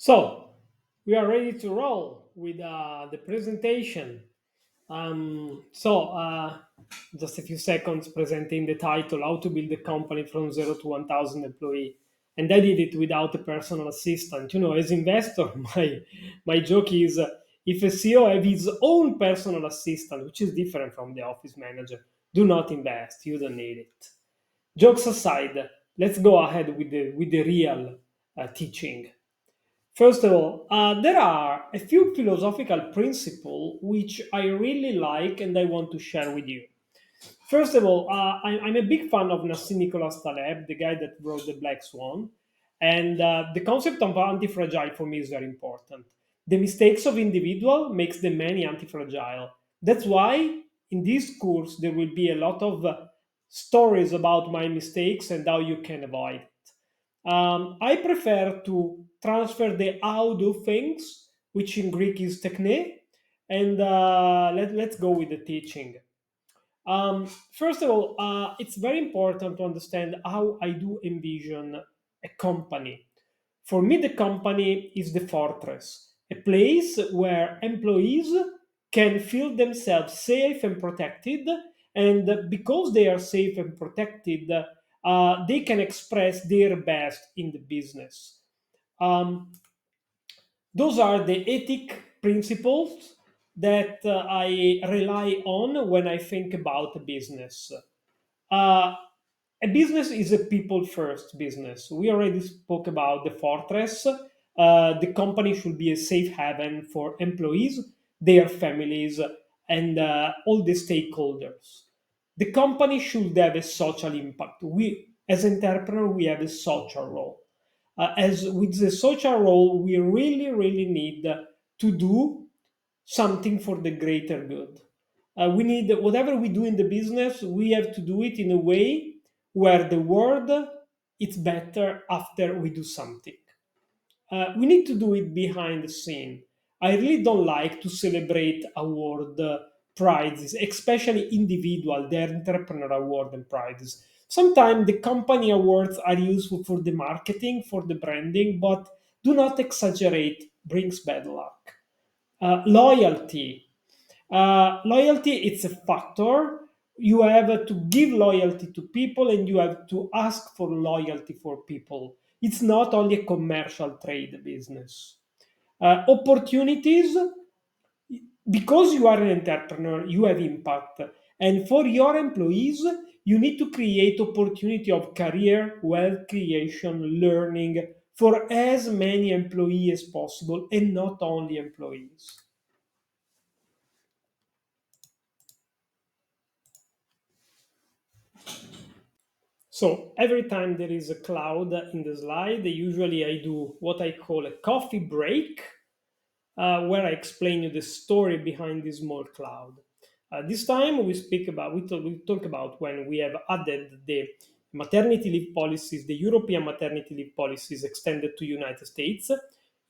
So we are ready to roll with the presentation. Just a few seconds presenting the title: How to Build a Company from Zero to 1,000 Employee. And I did it without a personal assistant. As investor, my joke is if a CEO have his own personal assistant, which is different from the office manager, do not invest. You don't need it. Jokes aside, let's go ahead with the real teaching. First of all, there are a few philosophical principles which I really like and I want to share with you. First of all, I'm a big fan of Nassim Taleb, the guy that wrote The Black Swan. And the concept of anti-fragile for me is very important. The mistakes of individual makes the many anti-fragile. That's why in this course there will be a lot of stories about my mistakes and how you can avoid it. I prefer to transfer the how do things, which in Greek is techne, and let's go with the teaching. First of all, it's very important to understand how I do envision a company. For me, the company is the fortress, a place where employees can feel themselves safe and protected. And because they are safe and protected, they can express their best in the business. Um, those are the ethic principles that I rely on when I think about a business. Uh, a business is a people first business. We already spoke about the fortress. The company should be a safe haven for employees, their families, and all the stakeholders. The company should have a social impact. We, as entrepreneur, we have a social role. As with the social role, we really need to do something for the greater good. We need whatever we do in the business, we have to do it in a way where the world it's better after we do something. We need to do it behind the scene. I really don't like to celebrate award prizes, especially individual, the entrepreneur award and prizes. Sometimes the company awards are useful for the marketing, for the branding, but do not exaggerate, brings bad luck. Loyalty. Loyalty, it's a factor. You have to give loyalty to people and you have to ask for loyalty for people. It's not only a commercial trade business. Opportunities, because you are an entrepreneur, you have impact. And for your employees, you need to create opportunity of career, wealth creation, learning for as many employees as possible and not only employees. So every time there is a cloud in the slide, usually I do what I call a coffee break, where I explain you the story behind this small cloud. This time we talk about when we have added the maternity leave policies, the European maternity leave policies extended to United States.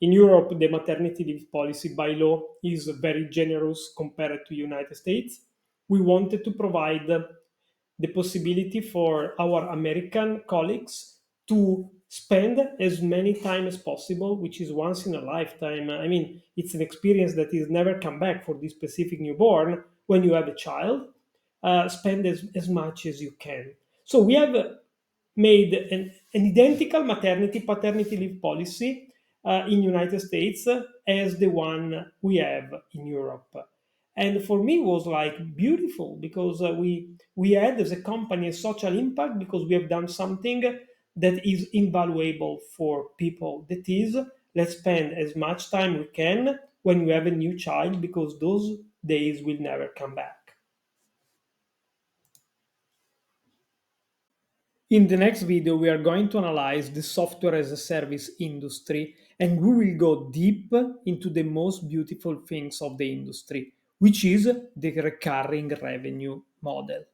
In Europe, the maternity leave policy by law is very generous compared to United States. We wanted to provide the possibility for our American colleagues to spend as many time as possible, which is once in a lifetime. I mean, it's an experience that is never come back for this specific newborn. When you have a child, spend as much as you can. So we have made an identical maternity paternity leave policy in United States as the one we have in Europe. And for me, it was like beautiful because we had as a company a social impact because we have done something that is invaluable for people. That is, let's spend as much time we can when we have a new child because those days will never come back. In the next video, we are going to analyze the software as a service industry and we will go deep into the most beautiful things of the industry, which is the recurring revenue model.